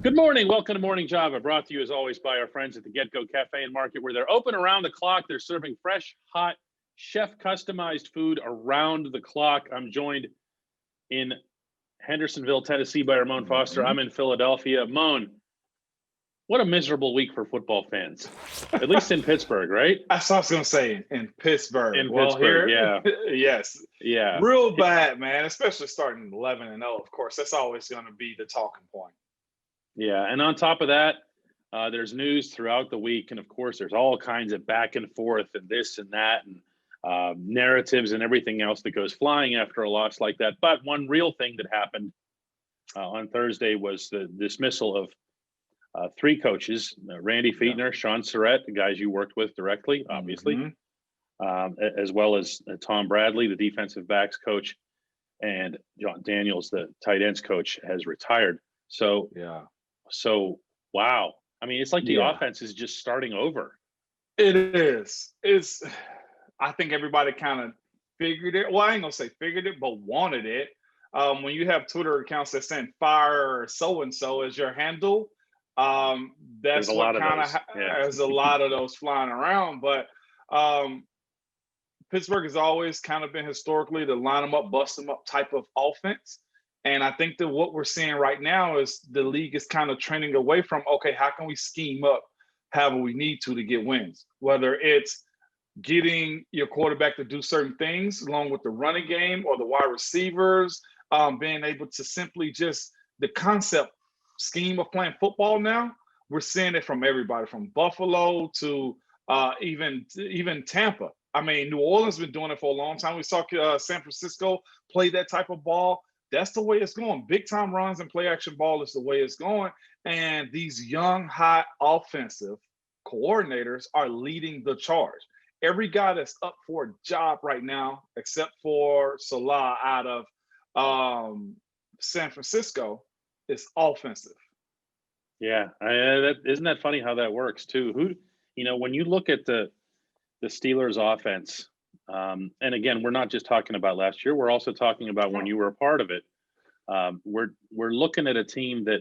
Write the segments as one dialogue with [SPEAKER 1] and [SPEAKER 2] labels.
[SPEAKER 1] Good morning. Welcome to Morning Java, brought to you as always by our friends at the Get Go Cafe and Market, where they're open around the clock. They're serving fresh, hot, chef-customized food around the clock. I'm joined in Hendersonville, Tennessee by Ramon Foster. I'm in Philadelphia. Moan, what a miserable week for football fans, at least in Pittsburgh, right?
[SPEAKER 2] That's what I was going to say, in Pittsburgh.
[SPEAKER 1] In Pittsburgh, yeah.
[SPEAKER 2] Yes.
[SPEAKER 1] Yeah.
[SPEAKER 2] Real bad, man, especially starting 11-0. Of course, that's always going to be the talking point.
[SPEAKER 1] Yeah, and on top of that, there's news throughout the week, and of course, there's all kinds of back and forth and this and that, and narratives and everything else that goes flying after a loss like that. But one real thing that happened on Thursday was the dismissal of three coaches: Randy Fichtner, Sean Surratt, the guys you worked with directly, obviously, as well as Tom Bradley, the defensive backs coach, and John Daniels, the tight ends coach, has retired. So wow. I mean, it's like the offense is just starting over.
[SPEAKER 2] It is. I think everybody kind of figured it. Well, I ain't gonna say figured it, but wanted it. When you have Twitter accounts that send fire so-and-so as your handle, that's what kind of there's a lot of those flying around. But Pittsburgh has always kind of been historically the line them up, bust them up type of offense. And I think that what we're seeing right now is the league is kind of trending away from, okay, how can we scheme up however we need to get wins? Whether it's getting your quarterback to do certain things along with the running game or the wide receivers, being able to simply just the concept scheme of playing football now, we're seeing it from everybody, from Buffalo to even Tampa. I mean, New Orleans has been doing it for a long time. We saw San Francisco play that type of ball. That's the way it's going. Big time runs and play action ball is the way it's going. And these young, hot offensive coordinators are leading the charge. Every guy that's up for a job right now, except for Salah out of San Francisco, is offensive.
[SPEAKER 1] Yeah, isn't that funny how that works too? When you look at the Steelers offense, and again, we're not just talking about last year. We're also talking about when you were a part of it. We're looking at a team that,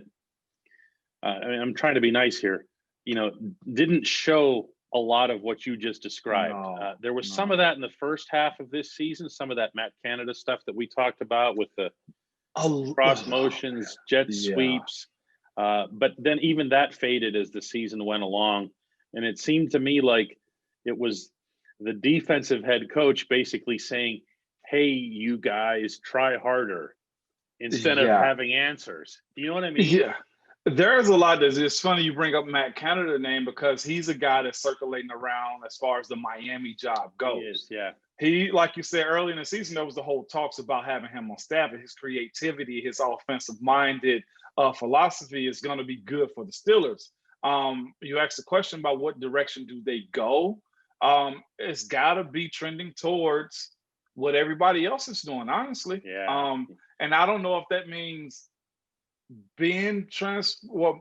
[SPEAKER 1] I'm trying to be nice here, didn't show a lot of what you just described. There was some of that in the first half of this season, some of that Matt Canada stuff that we talked about with the cross motions, jet sweeps. But then even that faded as the season went along. And it seemed to me like it was the defensive head coach basically saying, hey, you guys, try harder instead of having answers. You know what I mean?
[SPEAKER 2] Yeah. There's a lot that's it's funny you bring up Matt Canada name because he's a guy that's circulating around as far as the Miami job goes.
[SPEAKER 1] He is, yeah.
[SPEAKER 2] He, like you said, early in the season, there was the whole talks about having him on staff, and his creativity, his offensive-minded philosophy is going to be good for the Steelers. You asked the question about what direction do they go. It's got to be trending towards what everybody else is doing, honestly.
[SPEAKER 1] Yeah.
[SPEAKER 2] And I don't know if that means being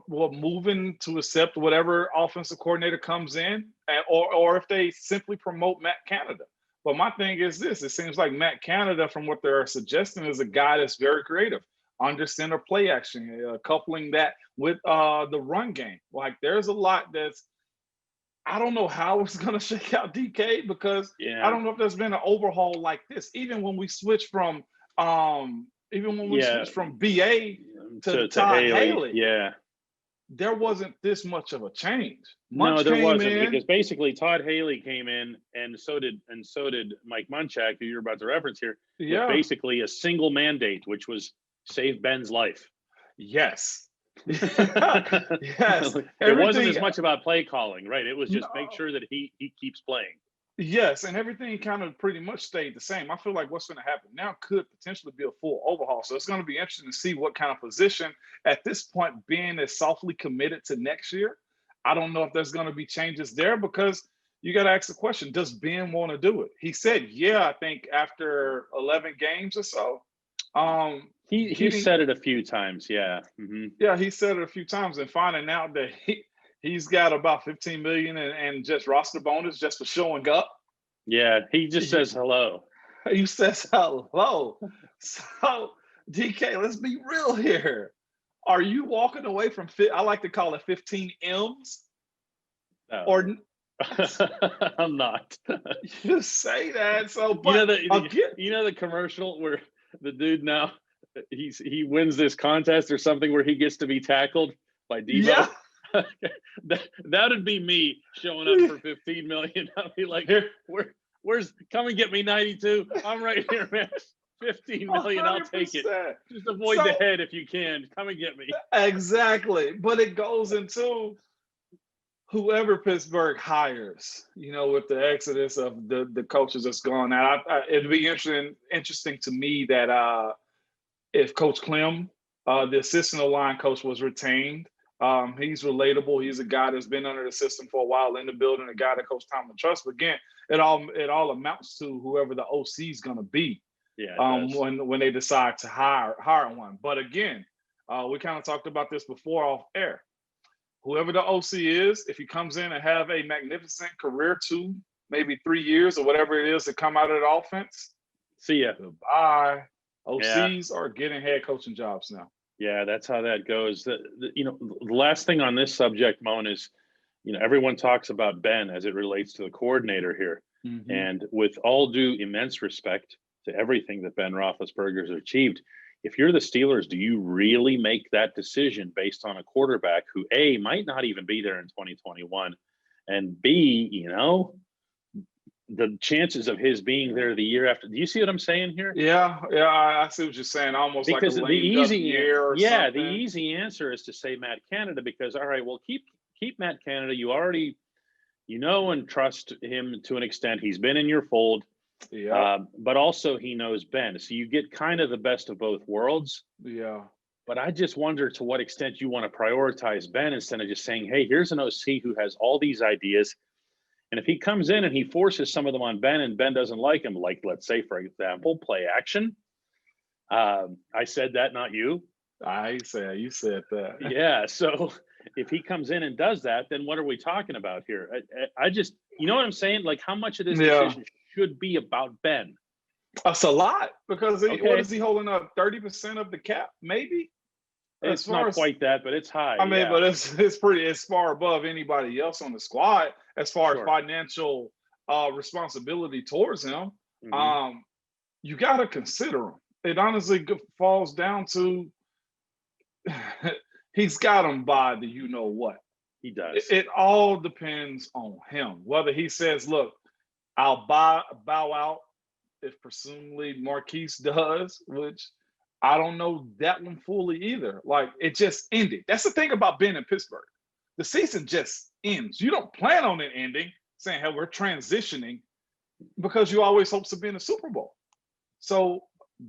[SPEAKER 2] moving to accept whatever offensive coordinator comes in, or if they simply promote Matt Canada. But my thing is this: it seems like Matt Canada, from what they're suggesting, is a guy that's very creative, under center play action, coupling that with the run game. Like, there's a lot that's, I don't know how it's going to shake out, DK, because I don't know if there's been an overhaul like this. Even when we switched from switched from BA to Todd Haley, there wasn't this much of a change.
[SPEAKER 1] No, there wasn't, because basically Todd Haley came in, and so did Mike Munchak, who you're about to reference here. With basically a single mandate, which was save Ben's life.
[SPEAKER 2] Yes.
[SPEAKER 1] Yes. It wasn't as much about play calling, right? It was just make sure that he keeps playing.
[SPEAKER 2] Yes, and everything kind of pretty much stayed the same. I feel like what's going to happen now could potentially be a full overhaul. So it's going to be interesting to see what kind of position at this point, being as softly committed to next year. I don't know if there's going to be changes there, because you got to ask the question, does Ben want to do it? He said, I think after 11 games or so.
[SPEAKER 1] He said it a few times, yeah. Mm-hmm.
[SPEAKER 2] Yeah, he said it a few times, and finding out that he's got about $15 million and just roster bonus just for showing up.
[SPEAKER 1] Yeah, he just says hello.
[SPEAKER 2] He says hello. So, DK, let's be real here. Are you walking away from I like to call it 15 M's?
[SPEAKER 1] No.
[SPEAKER 2] Or
[SPEAKER 1] I'm not.
[SPEAKER 2] you say that. So,
[SPEAKER 1] You
[SPEAKER 2] but
[SPEAKER 1] know
[SPEAKER 2] again,
[SPEAKER 1] the commercial where the dude now he wins this contest or something where he gets to be tackled by
[SPEAKER 2] yeah.
[SPEAKER 1] Debo. That'd be me showing up for 15 million. I'd be like,
[SPEAKER 2] Here,
[SPEAKER 1] where's come and get me 92? I'm right here, man. 15 million, I'll take it.
[SPEAKER 2] 100%.
[SPEAKER 1] Just avoid the head if you can. Come and get me.
[SPEAKER 2] Exactly. But it goes into whoever Pittsburgh hires, with the exodus of the coaches that's gone out. It'd be interesting to me that if Coach Clem, the assistant line coach, was retained. He's relatable. He's a guy that's been under the system for a while in the building, a guy that Coach Tomlin trusts. But again, it all amounts to whoever the OC is going to be.
[SPEAKER 1] Yeah.
[SPEAKER 2] When they decide to hire one. But again, we kind of talked about this before off air. Whoever the OC is, if he comes in and have a magnificent career, 2, maybe 3 years or whatever it is to come out of the offense,
[SPEAKER 1] see ya.
[SPEAKER 2] Goodbye. OCs are getting head coaching jobs now.
[SPEAKER 1] Yeah, that's how that goes. The last thing on this subject, Moan, is, everyone talks about Ben as it relates to the coordinator here.
[SPEAKER 2] Mm-hmm.
[SPEAKER 1] And with all due immense respect to everything that Ben Roethlisberger has achieved, if you're the Steelers, do you really make that decision based on a quarterback who, A, might not even be there in 2021, and B, the chances of his being there the year after? Do you see what I'm saying here?
[SPEAKER 2] Yeah, I see what you're saying. Almost
[SPEAKER 1] because
[SPEAKER 2] like a
[SPEAKER 1] the easy
[SPEAKER 2] year or something.
[SPEAKER 1] The easy answer is to say Matt Canada, because all right, well, keep Matt Canada. You already and trust him to an extent. He's been in your fold.
[SPEAKER 2] Yeah.
[SPEAKER 1] But also he knows Ben. So you get kind of the best of both worlds.
[SPEAKER 2] Yeah.
[SPEAKER 1] But I just wonder to what extent you want to prioritize Ben instead of just saying, hey, here's an OC who has all these ideas. And if he comes in and he forces some of them on Ben and Ben doesn't like him, like, let's say, for example, play action. I said that, not you.
[SPEAKER 2] You said that.
[SPEAKER 1] Yeah. So if he comes in and does that, then what are we talking about here? I just, you know what I'm saying? Like, how much of this decision should be about Ben?
[SPEAKER 2] That's a lot, because what is he holding up? 30% of the cap, maybe?
[SPEAKER 1] It's not quite that, but it's high.
[SPEAKER 2] I mean, but it's far above anybody else on the squad as far as financial responsibility towards him.
[SPEAKER 1] Mm-hmm.
[SPEAKER 2] You got to consider him. It honestly falls down to he's got him by the what.
[SPEAKER 1] He does.
[SPEAKER 2] It all depends on him. Whether he says, look, I'll bow out if presumably Marquise does, which I don't know that one fully either. Like, it just ended. That's the thing about being in Pittsburgh. The season just ends. You don't plan on it ending, saying, hey, we're transitioning, because you always hope to be in the Super Bowl. So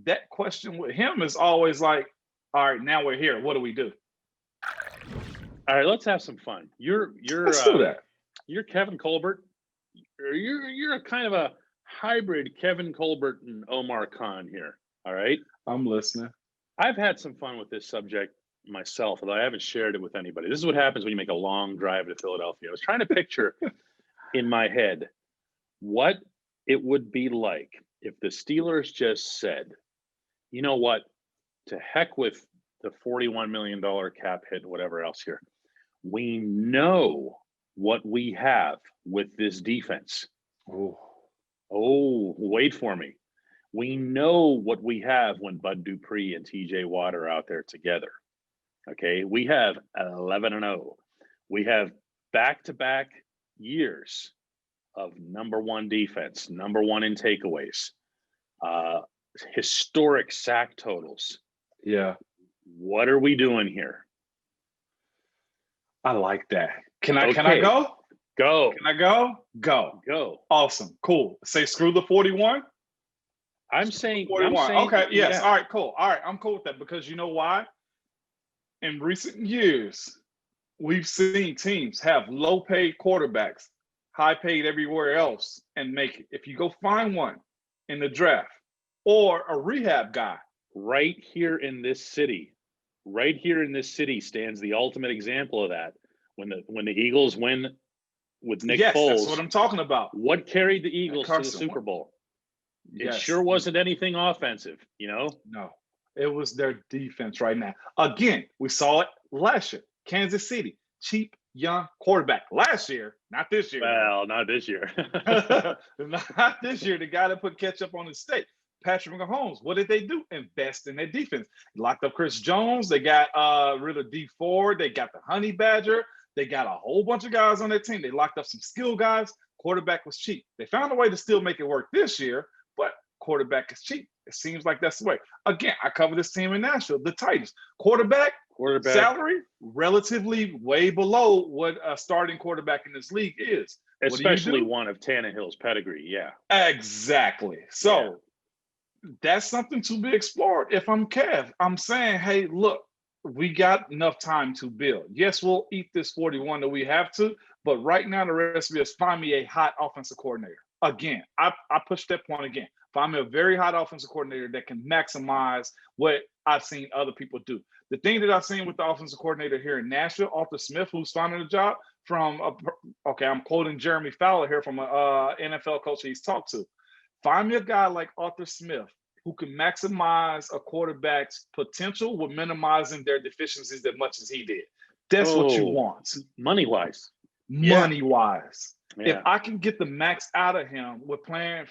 [SPEAKER 2] that question with him is always like, all right, now we're here. What do we do?
[SPEAKER 1] All right, let's have some fun.
[SPEAKER 2] Let's do that.
[SPEAKER 1] You're Kevin Colbert. You're a kind of a hybrid Kevin Colbert and Omar Khan here. All right.
[SPEAKER 2] I'm listening.
[SPEAKER 1] I've had some fun with this subject myself, although I haven't shared it with anybody. This is what happens when you make a long drive to Philadelphia. I was trying to picture in my head what it would be like if the Steelers just said, you know what, to heck with the $41 million cap hit and whatever else here. We know what we have with this defense. Oh, wait for me. We know what we have when Bud Dupree and TJ Watt are out there together. Okay, we have 11-0. We have back-to-back years of number one defense, number one in takeaways, historic sack totals.
[SPEAKER 2] Yeah.
[SPEAKER 1] What are we doing here?
[SPEAKER 2] I like that. Can I go?
[SPEAKER 1] Go.
[SPEAKER 2] Can I go? Go. Awesome. Cool. Say screw the 41.
[SPEAKER 1] I'm saying
[SPEAKER 2] 41. Okay. Yes. Yeah. All right. Cool. All right. I'm cool with that, because you know why? In recent years, we've seen teams have low-paid quarterbacks, high-paid everywhere else, and make it. If you go find one in the draft or a rehab guy.
[SPEAKER 1] Right here in this city stands the ultimate example of that. When the Eagles win with Nick Foles.
[SPEAKER 2] That's what I'm talking about.
[SPEAKER 1] What carried the Eagles to the Super Bowl? It sure wasn't anything offensive,
[SPEAKER 2] No. It was their defense right now. Again, we saw it last year. Kansas City, cheap, young quarterback. Last year, not this year.
[SPEAKER 1] Well, not this year.
[SPEAKER 2] Not this year. The guy that put ketchup on his steak. Patrick Mahomes, what did they do? Invest in their defense. Locked up Chris Jones. They got rid of D Ford. They got the Honey Badger. They got a whole bunch of guys on their team. They locked up some skill guys. Quarterback was cheap. They found a way to still make it work this year, but quarterback is cheap. It seems like that's the way. Again, I cover this team in Nashville, the Titans. Quarterback salary, relatively way below what a starting quarterback in this league is.
[SPEAKER 1] Especially one of Tannehill's pedigree, yeah.
[SPEAKER 2] Exactly. So that's something to be explored. If I'm Kev, I'm saying, hey, look, we got enough time to build. Yes, we'll eat this 41 that we have to, but right now the recipe is find me a hot offensive coordinator. Again, I push that point again. Find me a very hot offensive coordinator that can maximize what I've seen other people do. The thing that I've seen with the offensive coordinator here in Nashville, Arthur Smith, who's finding a job from, I'm quoting Jeremy Fowler here from an NFL coach he's talked to. Find me a guy like Arthur Smith who can maximize a quarterback's potential with minimizing their deficiencies as much as he did. That's what you want.
[SPEAKER 1] Money-wise.
[SPEAKER 2] Money-wise.
[SPEAKER 1] Yeah.
[SPEAKER 2] If I can get the max out of him with playing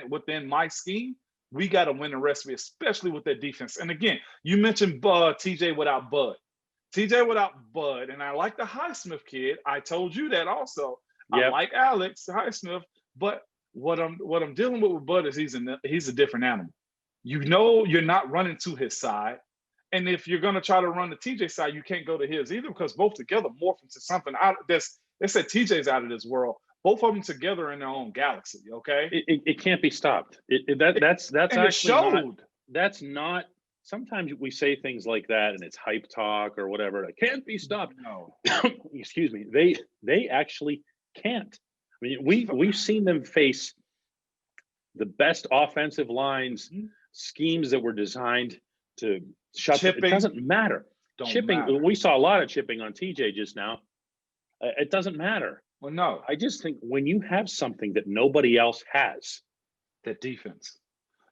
[SPEAKER 2] within my scheme, we got to win the recipe, especially with that defense. And again, you mentioned TJ without Bud. TJ without Bud, and I like the Highsmith kid. I told you that also. Yep. I like Alex Highsmith, but what I'm dealing with Bud is he's a different animal. You know you're not running to his side. And if you're going to try to run the TJ side, you can't go to his either because both together morph into something out that's, they said TJ's out of this world. Both of them together in their own galaxy, okay?
[SPEAKER 1] It can't be stopped. That's actually that's not, sometimes we say things like that and it's hype talk or whatever. It can't be stopped.
[SPEAKER 2] No.
[SPEAKER 1] Excuse me. They actually can't. I mean, we've seen them face the best offensive lines, schemes that were designed to shut
[SPEAKER 2] chipping.
[SPEAKER 1] It doesn't matter. Chipping. We saw a lot of chipping on TJ just now. It doesn't matter.
[SPEAKER 2] Well, no.
[SPEAKER 1] I just think when you have something that nobody else has,
[SPEAKER 2] that defense,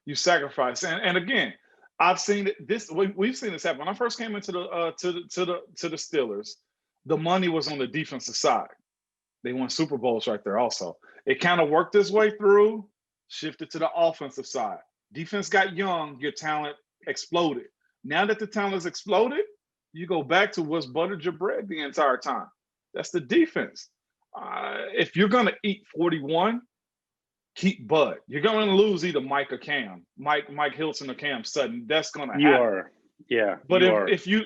[SPEAKER 2] you sacrifice. And again, I've seen this. We've seen this happen. When I first came into the Steelers, the money was on the defensive side. They won Super Bowls right there. Also, it kind of worked its way through, shifted to the offensive side. Defense got young. Your talent exploded. Now that the talent has exploded, you go back to what's buttered your bread the entire time. That's the defense. If you're going to eat 41, keep Bud. You're going to lose either Mike or Cam, Mike Hilton or Cam Sutton. That's going to happen.
[SPEAKER 1] You are, yeah.
[SPEAKER 2] But if you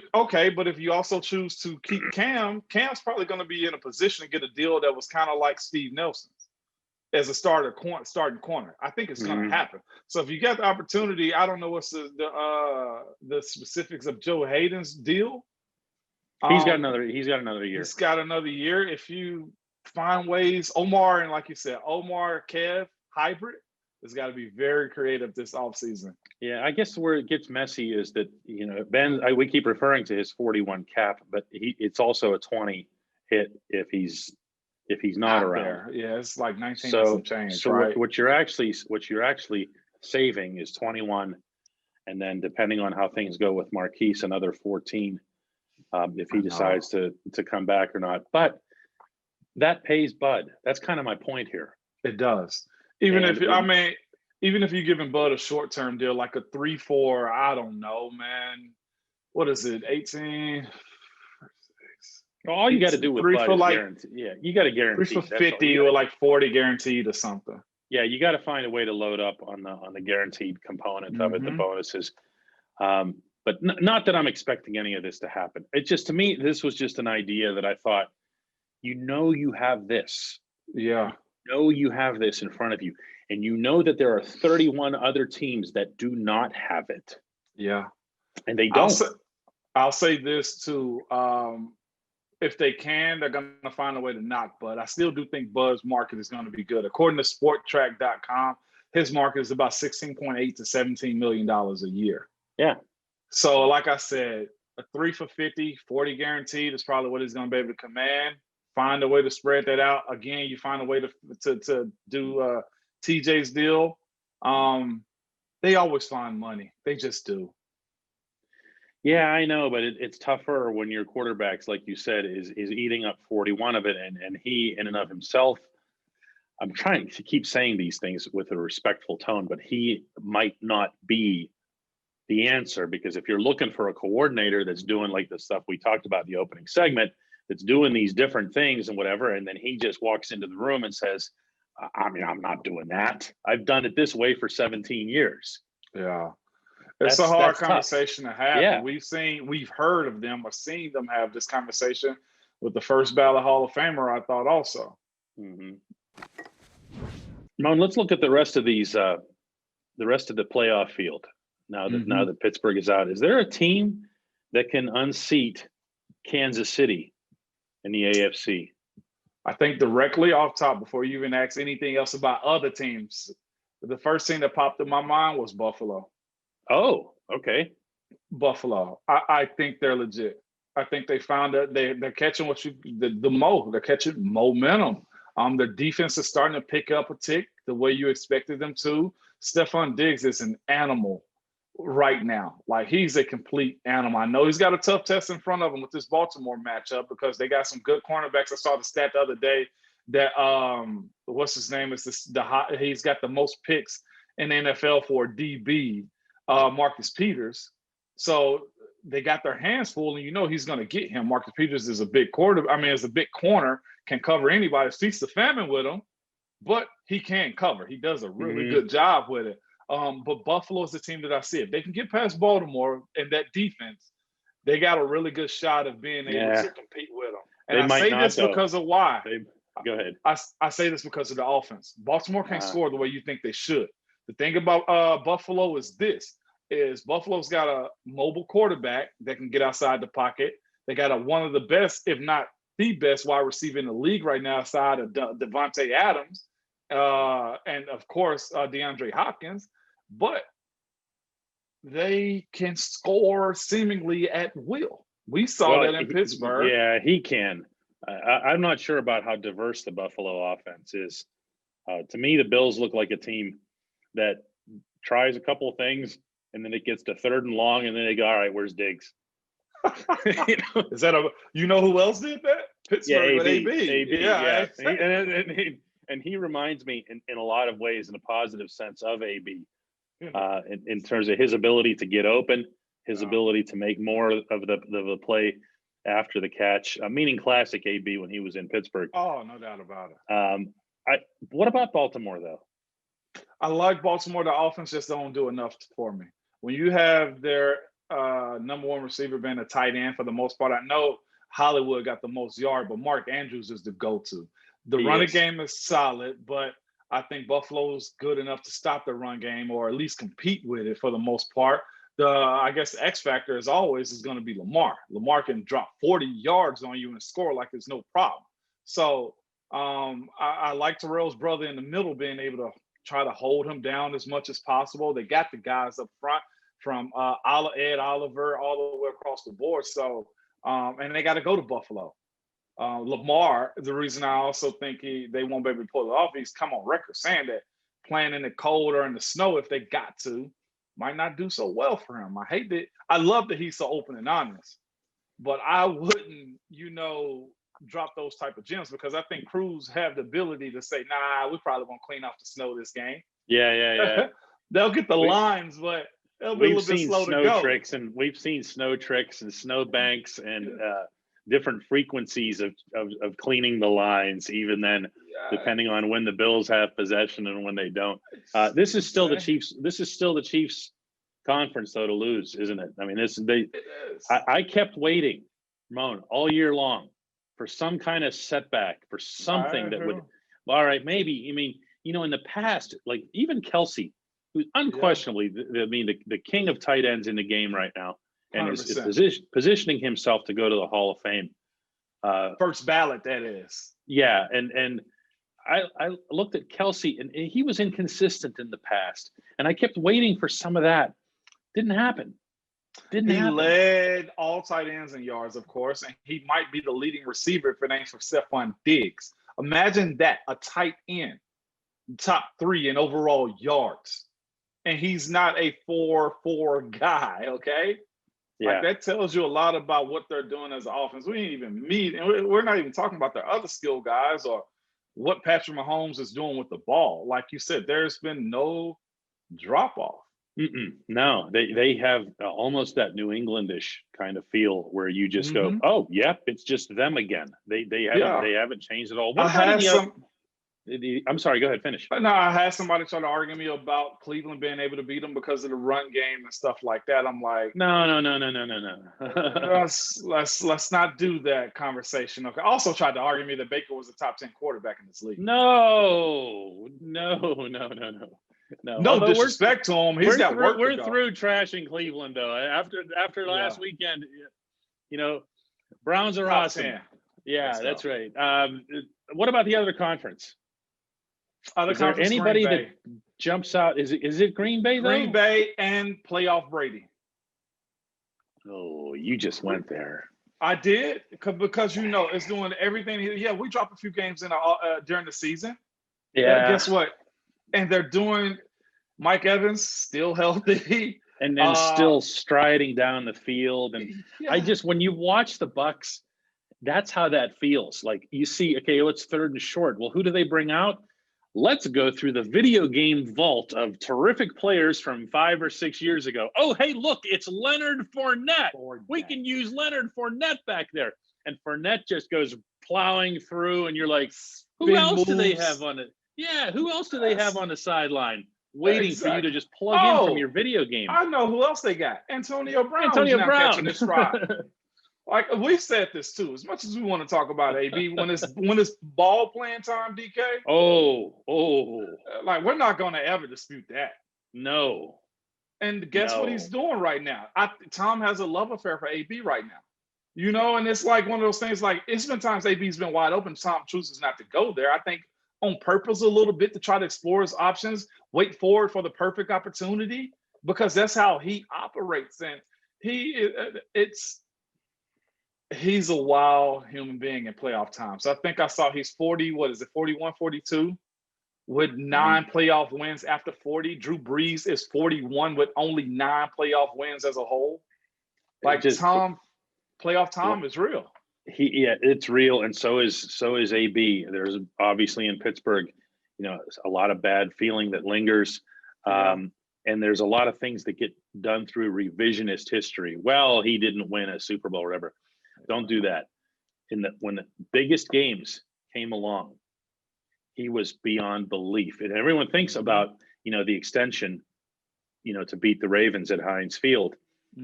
[SPEAKER 2] also choose to keep Cam's probably going to be in a position to get a deal that was kind of like Steve Nelson's as a starting corner. I think it's going to happen. So if you got the opportunity, I don't know what's the specifics of Joe Hayden's deal.
[SPEAKER 1] He's got another year.
[SPEAKER 2] He's got another year. If you find ways, Omar, and like you said, Omar, Kev, hybrid, has got to be very creative this offseason.
[SPEAKER 1] Yeah, I guess where it gets messy is that, Ben, we keep referring to his 41 cap, but it's also a 20 hit if he's not around.
[SPEAKER 2] There. Yeah, it's like 19
[SPEAKER 1] so
[SPEAKER 2] change.
[SPEAKER 1] So
[SPEAKER 2] right?
[SPEAKER 1] what you're actually saving is 21, and then depending on how things go with Marquise, another 14. If he decides to come back or not. But that pays Bud. That's kind of my point here.
[SPEAKER 2] It does. Even if you're giving Bud a short-term deal, like a 3-4, I don't know, man. What is it, 18?
[SPEAKER 1] All you got to do with Bud is guarantee. Yeah, you got to guarantee.
[SPEAKER 2] 3 for 50 or like 40 guaranteed or something.
[SPEAKER 1] Yeah, you got to find a way to load up on the guaranteed component of it, the bonuses. But not that I'm expecting any of this to happen. It just, to me, this was just an idea that I thought, you have this.
[SPEAKER 2] Yeah.
[SPEAKER 1] You have this in front of you. And you know that there are 31 other teams that do not have it.
[SPEAKER 2] Yeah.
[SPEAKER 1] And they don't.
[SPEAKER 2] I'll say this too. If they can, they're going to find a way to knock Bud. I still do think Bud's market is going to be good. According to sporttrack.com, his market is about $16.8 to $17 million a year.
[SPEAKER 1] Yeah.
[SPEAKER 2] So, like I said, a 3 for 50, 40 guaranteed is probably what he's going to be able to command. Find a way to spread that out. Again, you find a way to do TJ's deal. They always find money. They just do.
[SPEAKER 1] Yeah, I know, but it's tougher when your quarterback's, like you said, is eating up 41 of it, and he in and of himself. I'm trying to keep saying these things with a respectful tone, but he might not be the answer, because if you're looking for a coordinator that's doing like the stuff we talked about in the opening segment, that's doing these different things and whatever, and then he just walks into the room and says, I mean, I'm not doing that. I've done it this way for 17 years.
[SPEAKER 2] Yeah. It's a hard
[SPEAKER 1] That's
[SPEAKER 2] conversation
[SPEAKER 1] tough.
[SPEAKER 2] to have.
[SPEAKER 1] Yeah.
[SPEAKER 2] We've heard of them or seen them have this conversation with the first ballot Hall of Famer, I thought also.
[SPEAKER 1] Mm-hmm. Moan, let's look at the rest of these, the rest of the playoff field. Now that Pittsburgh is out, is there a team that can unseat Kansas City in the AFC?
[SPEAKER 2] I think directly off top, before you even ask anything else about other teams, the first thing that popped in my mind was Buffalo.
[SPEAKER 1] Oh, okay.
[SPEAKER 2] Buffalo. I think they're legit. I think they found that they're catching they're catching momentum. Their defense is starting to pick up a tick the way you expected them to. Stephon Diggs is an animal right now. Like, he's a complete animal. I know he's got a tough test in front of him with this Baltimore matchup because they got some good cornerbacks. I saw the stat the other day that what's his name is he's got the most picks in the NFL for DB, Marcus Peters. So they got their hands full, and you know he's going to get him. Marcus Peters is a big is a big corner, can cover anybody, feast the famine with him, but he can cover. He does a really good job with it. But Buffalo is the team that I see. If they can get past Baltimore and that defense, they got a really good shot of being able to compete with them. And I say this because of why.
[SPEAKER 1] Go ahead.
[SPEAKER 2] I say this because of the offense. Baltimore can't score the way you think they should. The thing about Buffalo is Buffalo's got a mobile quarterback that can get outside the pocket. They got one of the best, if not the best, wide receiver in the league right now, aside of Devontae Adams, and of course DeAndre Hopkins. But they can score seemingly at will. We saw that in Pittsburgh.
[SPEAKER 1] Yeah, he can. I'm not sure about how diverse the Buffalo offense is. To me, the Bills look like a team that tries a couple of things, and then it gets to 3rd and long, and then they go, all right, where's Diggs?
[SPEAKER 2] Is that who else did that? Pittsburgh with AB.
[SPEAKER 1] Yeah. And he reminds me in a lot of ways, in a positive sense, of AB. In terms of his ability to get open, his ability to make more of the play after the catch, meaning classic AB when he was in Pittsburgh.
[SPEAKER 2] Oh, no doubt about it.
[SPEAKER 1] What about Baltimore, though?
[SPEAKER 2] I like Baltimore. The offense just don't do enough for me. When you have their number one receiver being a tight end for the most part, I know Hollywood got the most yard, but Mark Andrews is the go-to. The running game is solid, but I think Buffalo's good enough to stop the run game or at least compete with it for the most part. I guess the X factor, as always, is going to be Lamar. Lamar can drop 40 yards on you and score like it's no problem. So I like Terrell's brother in the middle being able to try to hold him down as much as possible. They got the guys up front from Ed Oliver all the way across the board. So, and they got to go to Buffalo. Lamar, the reason I also think they won't be able to pull it off, he's come on record saying that playing in the cold or in the snow, if they got to, might not do so well for him. I love that he's so open and honest, but I wouldn't, drop those type of gems because I think crews have the ability to say, nah, we probably won't clean off the snow this game.
[SPEAKER 1] Yeah.
[SPEAKER 2] They'll get the lines, but they'll be a little bit slow to go.
[SPEAKER 1] We've seen snow tricks and snow banks and different frequencies of cleaning the lines, even then, depending on when the Bills have possession and when they don't. This is still the Chiefs conference, though, to lose, isn't it? I mean, it is. I kept waiting, Ramon, all year long for some kind of setback, for something that would, all right, maybe. I mean, in the past, like even Kelsey, who's unquestionably, the king of tight ends in the game right now, and is positioning himself to go to the Hall of Fame.
[SPEAKER 2] First ballot, that is.
[SPEAKER 1] Yeah, and I looked at Kelsey, and he was inconsistent in the past, and I kept waiting for some of that. Didn't happen.
[SPEAKER 2] He led all tight ends in yards, of course, and he might be the leading receiver if it ain't for Stephon Diggs. Imagine that, a tight end, top 3 in overall yards, and he's not a 4-4 guy, okay?
[SPEAKER 1] Yeah.
[SPEAKER 2] Like that tells you a lot about what they're doing as an offense. We ain't even meet, and we're not even talking about their other skill guys or what Patrick Mahomes is doing with the ball. Like you said, there's been no drop off.
[SPEAKER 1] No, they have almost that New Englandish kind of feel where you just go,
[SPEAKER 2] Mhm.
[SPEAKER 1] oh, yep, it's just them again. They
[SPEAKER 2] Yeah.
[SPEAKER 1] haven't changed at all.
[SPEAKER 2] I
[SPEAKER 1] What about
[SPEAKER 2] had
[SPEAKER 1] any
[SPEAKER 2] some.
[SPEAKER 1] I'm sorry, go ahead, finish.
[SPEAKER 2] No, I had somebody try to argue me about Cleveland being able to beat them because of the run game and stuff like that. I'm like,
[SPEAKER 1] No.
[SPEAKER 2] let's not do that conversation. Okay. Also tried to argue me that Baker was a top 10 quarterback in this league.
[SPEAKER 1] No.
[SPEAKER 2] No
[SPEAKER 1] Although
[SPEAKER 2] disrespect to him. He's got work to
[SPEAKER 1] we're
[SPEAKER 2] go.
[SPEAKER 1] through trashing Cleveland though. After last weekend, Browns are
[SPEAKER 2] Top
[SPEAKER 1] awesome.
[SPEAKER 2] 10.
[SPEAKER 1] Yeah, that's right. What about the other conference? Is there anybody that jumps out? Is it Green Bay though?
[SPEAKER 2] Green Bay and playoff Brady.
[SPEAKER 1] Oh, you just went there.
[SPEAKER 2] I did because it's doing everything. Yeah, we dropped a few games in during the season.
[SPEAKER 1] Yeah.
[SPEAKER 2] Guess what? And they're doing Mike Evans still healthy.
[SPEAKER 1] And then still striding down the field. And when you watch the Bucs, that's how that feels. Like you see, okay, it's 3rd and short. Well, who do they bring out? Let's go through the video game vault of terrific players from 5 or 6 years ago. Oh, hey, look, it's Leonard Fournette. We can use Leonard Fournette back there. And Fournette just goes plowing through, and you're like, who else do they have on it? Yeah, who else do they have on the sideline waiting for you to just plug in from your video game?
[SPEAKER 2] I know who else they got. Antonio Brown.
[SPEAKER 1] Catching
[SPEAKER 2] this ride. Like we said this too. As much as we want to talk about AB, when it's ball playing time, DK. Like we're not going to ever dispute that.
[SPEAKER 1] No.
[SPEAKER 2] And guess what he's doing right now? Tom has a love affair for AB right now. And it's like one of those things. Like it's been times AB's been wide open. Tom chooses not to go there. I think on purpose a little bit to try to explore his options, wait forward for the perfect opportunity, because that's how he operates. And he's a wild human being in playoff time. So I think I saw he's 40, 41, 42 with 9 playoff wins after 40. Drew Brees is 41 with only 9 playoff wins as a whole. Like playoff Tom is real.
[SPEAKER 1] It's real, and so is AB. There's obviously in Pittsburgh, a lot of bad feeling that lingers, and there's a lot of things that get done through revisionist history. Well, he didn't win a Super Bowl or whatever. Don't do that. When the biggest games came along, he was beyond belief, and everyone thinks about the extension, to beat the Ravens at Heinz Field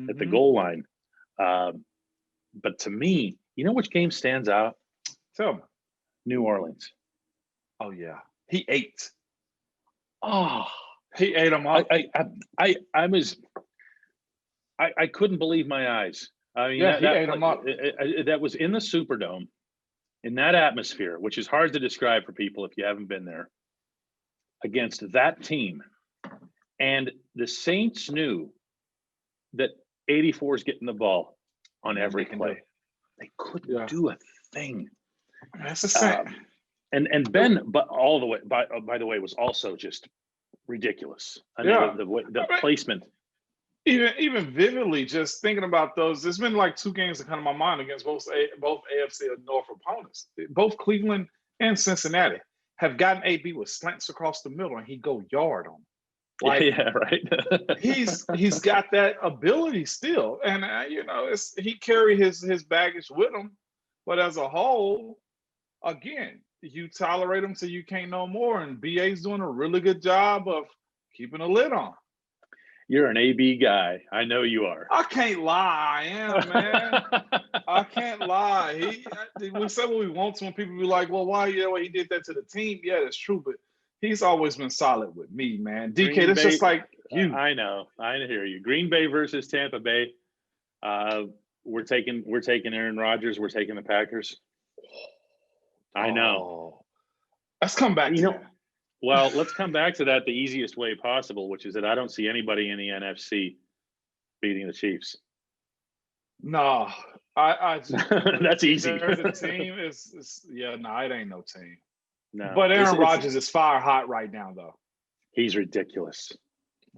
[SPEAKER 1] at the goal line, but to me. You know which game stands out?
[SPEAKER 2] Tell me.
[SPEAKER 1] New Orleans.
[SPEAKER 2] Oh yeah, he ate.
[SPEAKER 1] Oh,
[SPEAKER 2] he ate them up.
[SPEAKER 1] I couldn't believe my eyes. I mean,
[SPEAKER 2] he ate them up.
[SPEAKER 1] That was in the Superdome, in that atmosphere, which is hard to describe for people if you haven't been there. Against that team, and the Saints knew that 84 is getting the ball on every play. They couldn't do a thing.
[SPEAKER 2] That's the same.
[SPEAKER 1] And Ben, but all the way, by the way, was also just ridiculous. I mean, the placement.
[SPEAKER 2] Even vividly, just thinking about those, there's been like 2 games that come to my mind against both AFC North opponents. Both Cleveland and Cincinnati have gotten AB with slants across the middle, and he go yard on them. Like,
[SPEAKER 1] right.
[SPEAKER 2] he's got that ability still, and he carry his baggage with him. But as a whole, again, you tolerate him till you can't no more, and BA's doing a really good job of keeping a lid on.
[SPEAKER 1] You're an AB guy. I know you are.
[SPEAKER 2] I can't lie. I am, man. I can't lie. We say what we want to, and people be like, "Well, why? He did that to the team." Yeah, that's true, but he's always been solid with me, man. DK, that's just like you.
[SPEAKER 1] I know. I hear you. Green Bay versus Tampa Bay. We're taking Aaron Rodgers. We're taking the Packers. I know.
[SPEAKER 2] Let's come back to that.
[SPEAKER 1] Well, let's come back to that the easiest way possible, which is that I don't see anybody in the NFC beating the Chiefs.
[SPEAKER 2] No, I
[SPEAKER 1] that's easy.
[SPEAKER 2] The team is it ain't no team.
[SPEAKER 1] No,
[SPEAKER 2] but Aaron Rodgers is fire hot right now, though.
[SPEAKER 1] He's ridiculous.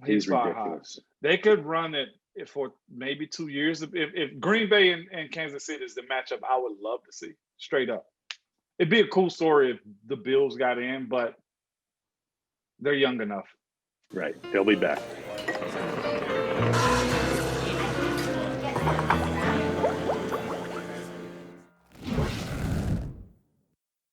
[SPEAKER 2] He's fire hot. They could run it for maybe 2 years. If Green Bay and Kansas City is the matchup, I would love to see, straight up. It'd be a cool story if the Bills got in, but they're young enough.
[SPEAKER 1] Right. He'll be back.